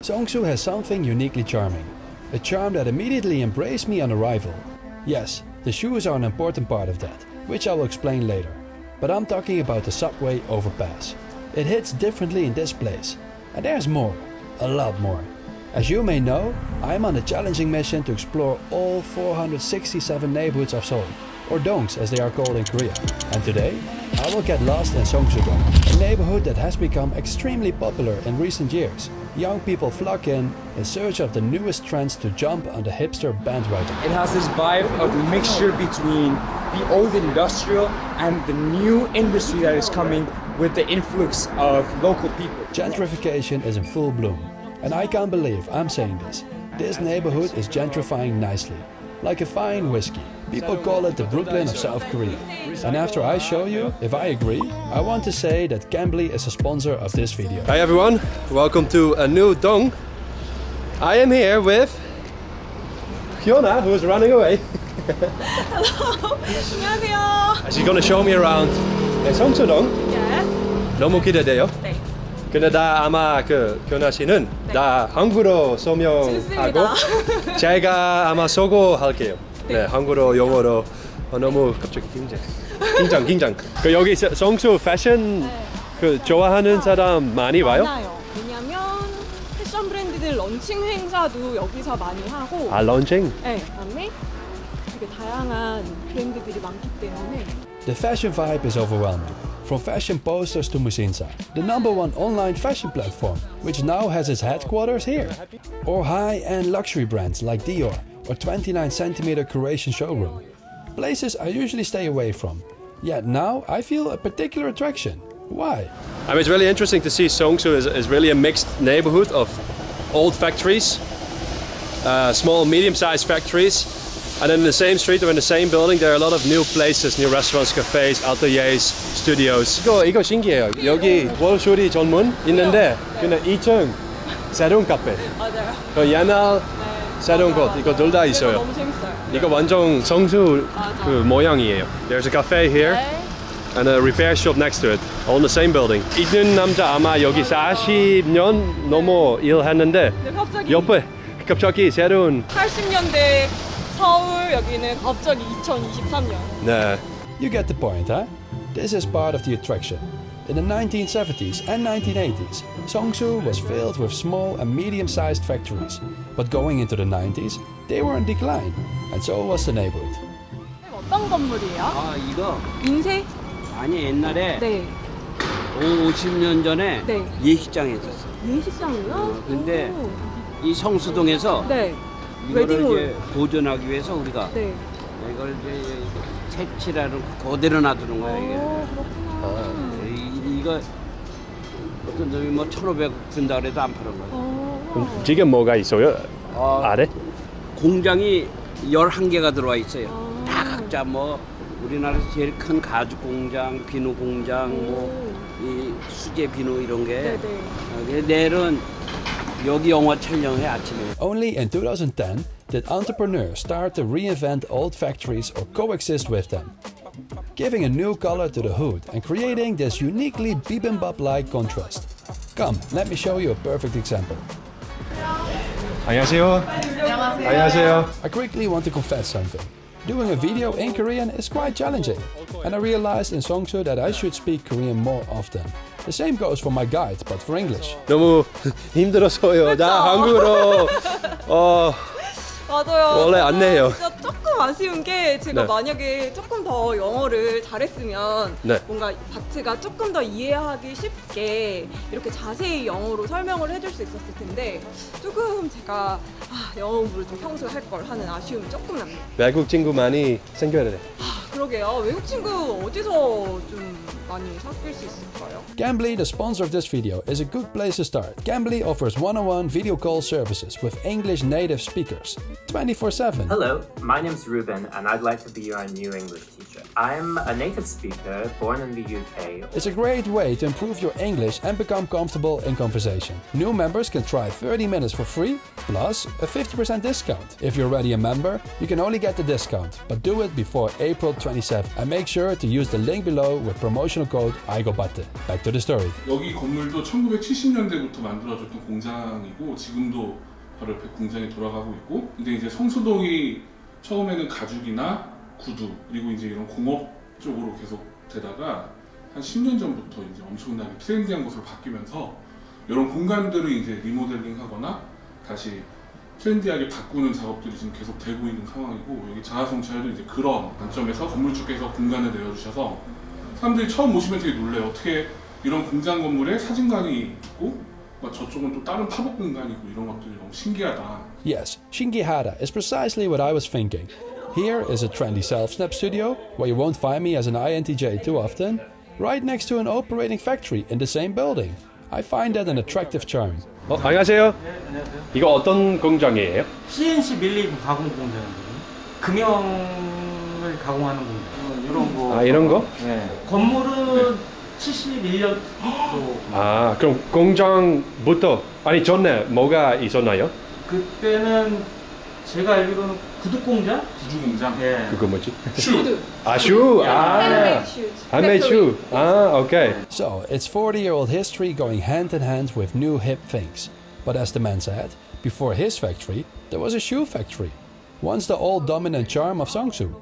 Seongsu has something uniquely charming. A charm that immediately embraced me on arrival. Yes, the shoes are an important part of that, which I will explain later. But I'm talking about the subway overpass. It hits differently in this place. And there's more, a lot more. As you may know, I'm on a challenging mission to explore all 467 neighborhoods of Seoul, or dongs as they are called in Korea. And today, I will get lost in Seongsu-dong, a neighborhood that has become extremely popular in recent years. Young people flock in search of the newest trends to jump on the hipster bandwagon. It has this vibe of mixture between the old industrial and the new industry that is coming with the influx of local people. Gentrification is in full bloom. And I can't believe I'm saying this. This neighborhood is gentrifying nicely. Like a fine whiskey. People call it the Brooklyn of South Korea. And after I show you if I agree, I want to say that Cambly is a sponsor of this video. Hi everyone, welcome to a new dong. I am here with Hyuna, who is running away. Hello. 안녕하세요. She's going to show me around Seongsu dong. Yes. 너무 기대돼요. 네. 근데 나 아마 hyuna 씨는 나 한국어로 설명하고 제가 아마 속어 할게요. 네, 한국어로 영어로 너무 갑자기 긴장. 여기 성수 패션 좋아하는 사람 많이 와요? 많아요. 왜냐면 패션 브랜드들 런칭 행사도 여기서 많이 하고. 아, 런칭? 네, 그다음에 되게 다양한 브랜드들이 많기 때문에. The fashion vibe is overwhelming. From fashion posters to Musinsa, the #1 online fashion platform, which now has its headquarters here. Or high-end luxury brands like Dior or 29cm Croatian showroom. Places I usually stay away from. Yet now I feel a particular attraction. Why? I mean, it's really interesting to see Seongsu is really a mixed neighborhood of old factories, small, medium-sized factories. And then in the same street or in the same building, there are a lot of new places, new restaurants, cafes, ateliers, studios. 이거 신기해요. 여기 월쇼리 전문 있는데 그냥 2층 새로운 카페. 맞아요. 그 옛날 새로운 곳 이거 둘 다 있어요. 너무 재밌어요. 이거 완전 성수 그 모양이에요. There's a cafe here and a repair shop next to it, all in the same building. 있는 남자 아마 여기 40년 넘어 일했는데 옆에 갑자기 새로운 80년대 서울 여기는 갑자기 2023년. 네. You get the point, huh? This is part of the attraction. In the 1970s and 1980s, Seongsu was filled with small and medium-sized factories. But going into the 90s, they were in decline, and so was the neighborhood. 어떤 건물이에요? 아, 이거 인쇄? 아니 옛날에 네. 50년 전에 네. 예식장에 있었어. 예식장이요? 근데 이 성수동에서 네. 이거를 웨딩홀. 이제 보존하기 위해서 우리가 네. 이걸 이제 색칠하는 그대로 놔두는 거야 이게. 그렇구나. 이거 어떤 점이 뭐 1,500 든다 그래도 안 파는 거야. 지금 뭐가 있어요? 아래? 공장이 11개가 들어와 있어요. 다 각자 뭐 우리나라에서 제일 큰 가죽 공장, 비누 공장, 뭐 이 수제 비누 이런 게. 네네. 내일은 여기 영화 촬영해 아침에. Only in 2010 did entrepreneurs start to reinvent old factories or coexist with them, giving a new color to the hood and creating this uniquely bibimbap-like contrast. Come, let me show you a perfect example. 안녕하세요. 안녕하세요. I quickly want to confess something. Doing a video in Korean is quite challenging, and I realized in Seongsu that I should speak Korean more often. The same goes for my guide, but for English. 너무 힘들었어요. 나 한국어로 맞아요. 원래 안 내요. 진짜 조금 아쉬운 게 제가 네. 만약에 조금 더 영어를 잘했으면 네. 뭔가 바트가 조금 더 이해하기 쉽게 이렇게 자세히 영어로 설명을 해줄 수 있었을 텐데 조금 제가 영어 공부를 좀 평소에 할 걸 하는 아쉬움이 조금 납니다. 외국 친구 많이 생겨야 돼. 그러게요. 외국 친구 어디서 좀 많이 사귈 수 있을까요? Cambly, the sponsor of this video, is a good place to start. Cambly offers one-on-one video call services with English native speakers, 24/7. Hello, my name's Ruben and I'd like to be your new English teacher. I'm a native speaker born in the UK. It's a great way to improve your English and become comfortable in conversation. New members can try 30 minutes for free, plus a 50% discount. If you're already a member, you can only get the discount, but do it before April 27th. And make sure to use the link below with promotional code iGoBart. Back to the story. 여기 건물도 1970년대부터 만들어졌던 공장이고 지금도 바로 옆에 공장이 돌아가고 있고, 근데 이제 성수동이 처음에는 가죽이나 구두 그리고 이제 이런 공업 쪽으로 계속 되다가 한 10년 전부터 이제 엄청나게 트렌디한 곳으로 바뀌면서 이런 공간들을 이제 리모델링하거나 다시 트렌디하게 바꾸는 작업들이 지금 계속 되고 있는 상황이고, 여기 자아성찰도 이제 그런 관점에서 건물주께서 공간을 내어주셔서 사람들이 처음 오시면 되게 놀래요. 어떻게 이런 공장 건물에 사진관이 있고 저쪽은 또 다른 팝업 공간이고 이런 것들이 너무 신기하다. Yes, 신기하다 is precisely what I was thinking. Here is a trendy self-snap studio, where you won't find me as an INTJ too often, right next to an operating factory in the same building. I find that an attractive charm. 안녕하세요. 이거 어떤 공장이에요? CNC 밀링 가공 공장이거든요. 금형을 가공하는 공장. 이런 거. 아, 이런 거? 네. 건물은 71년도. 아, 그럼 공장부터 아니 전에 뭐가 있었나요? 그때는 제가 알기로는 구두 공장? 구두 공장? 예. 그거 뭐지? 슈! 아, 슈! 아, Handmade shoes. handmade shoe. Ah, okay. So, it's 40-year-old history going hand in hand with new hip things. But as the man said, before his factory, there was a shoe factory. Once the old dominant charm of Seongsu.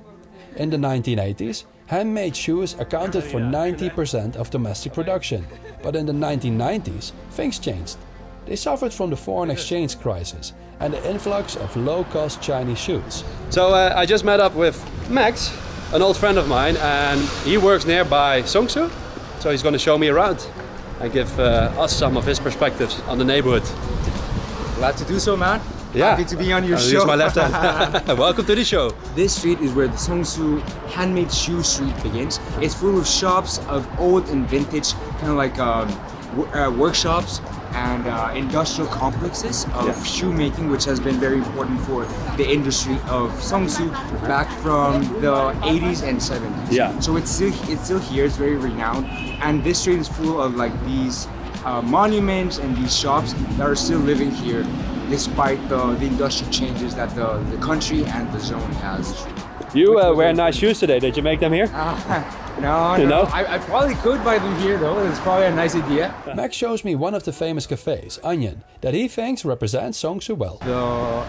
In the 1980s, handmade shoes accounted for 90% of domestic production. But in the 1990s, things changed. They suffered from the foreign exchange crisis and the influx of low-cost Chinese shoes. So I just met up with Max, an old friend of mine, and he works nearby Seongsu. So he's going to show me around and give us some of his perspectives on the neighborhood. Glad to do so, man. Yeah. Happy to be on your I'll show. use my left hand. Welcome to the show. This street is where the Seongsu handmade shoe street begins. It's full of shops of old and vintage, kind of like workshops and industrial complexes of shoemaking, which has been very important for the industry of Seongsu back from the 80s and 70s. Yeah. So it's still here. It's very renowned, and this street is full of like these monuments and these shops that are still living here, despite the industrial changes that the country and the zone has. You wear nice shoes today. Did you make them here? No, You know? I probably could buy them here though. It's probably a nice idea. Max shows me one of the famous cafes, Onion, that he thinks represents Seongsu well. The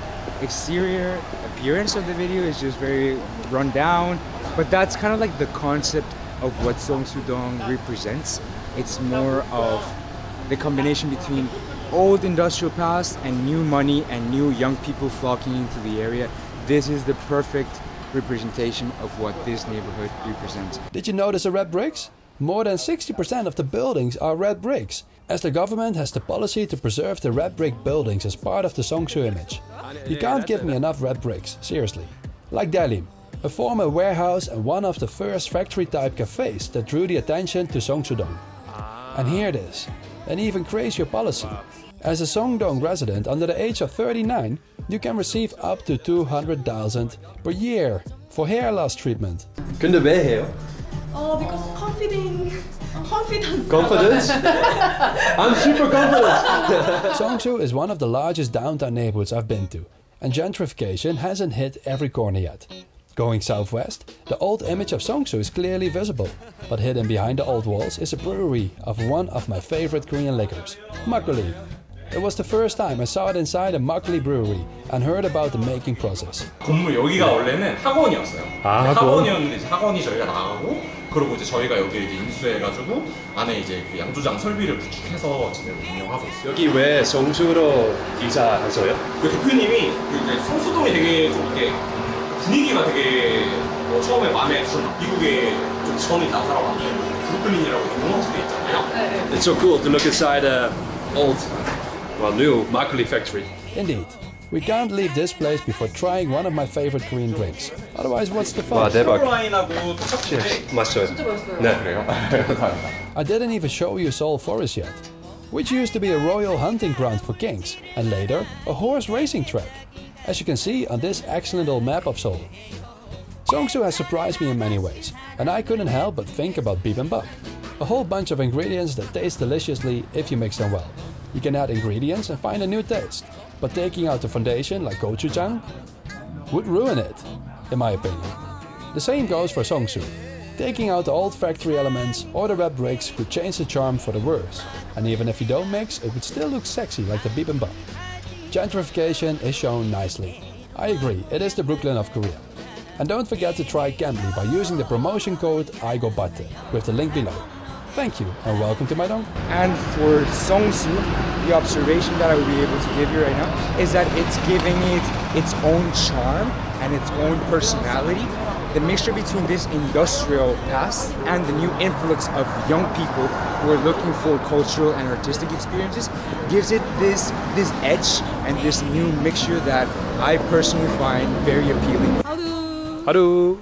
exterior appearance of the video is just very run down, but that's kind of like the concept of what Seongsu-dong represents. It's more of the combination between old industrial past and new money and new young people flocking into the area. This is the perfect representation of what this neighborhood represents. Did you notice the red bricks? More than 60% of the buildings are red bricks, as the government has the policy to preserve the red brick buildings as part of the Seongsu image. You can't give me enough red bricks, seriously. Like Dalim, a former warehouse and one of the first factory-type cafes that drew the attention to Seongsu-dong. And here it is, an even crazier policy. As a Seongdong resident under the age of 39, you can receive up to 200,000 per year for hair loss treatment. 근데 왜 해요? Because confidence. Confidence? I'm super confident. Seongsu is one of the largest downtown neighborhoods I've been to, and gentrification hasn't hit every corner yet. Going southwest, the old image of Seongsu is clearly visible, but hidden behind the old walls is a brewery of one of my favorite Korean liquors, makgeolli. It was the first time I saw it inside a makgeolli brewery and heard about the making process. 건물 여기가 원래는 학원이었어요. 아, 학원이었는데 이제 학원이 저희가 나가고, 그리고 이제 저희가 여기 이제 인수해가지고 안에 이제 그 양조장 설비를 구축해서 지금 운영하고 있어요. 여기 왜 성수로 이사하세요? 그 대표님이 그 이제 성수동이 되게 좀 이렇게 분위기가 되게 처음에 마음에 들었나. 미국에 좀 전이 다 살아왔는데 브루클린이라고 공업지대 있잖아요. It's so cool to look inside a old, well, new makgeolli factory. Indeed, we can't leave this place before trying one of my favorite Korean drinks. Otherwise, what's the fun? 와, 대박. 와인하고 똑같은데 맛있어요. 네. I didn't even show you Seoul Forest yet, which used to be a royal hunting ground for kings, and later a horse racing track, as you can see on this excellent old map of Seoul. Seongsu has surprised me in many ways, and I couldn't help but think about bibimbap. A whole bunch of ingredients that taste deliciously if you mix them well. You can add ingredients and find a new taste, but taking out the foundation like gochujang would ruin it, in my opinion. The same goes for Seongsu. Taking out the old factory elements or the red bricks could change the charm for the worse, and even if you don't mix, it would still look sexy like the bibimbap. Gentrification is shown nicely. I agree, it is the Brooklyn of Korea. And don't forget to try Cambly by using the promotion code iGoBart with the link below. Thank you and welcome to my dong. And for Seongsu, the observation that I would be able to give you right now is that it's giving it its own charm and its own personality. The mixture between this industrial past and the new influx of young people who are looking for cultural and artistic experiences gives it this edge and this new mixture that I personally find very appealing. Haru!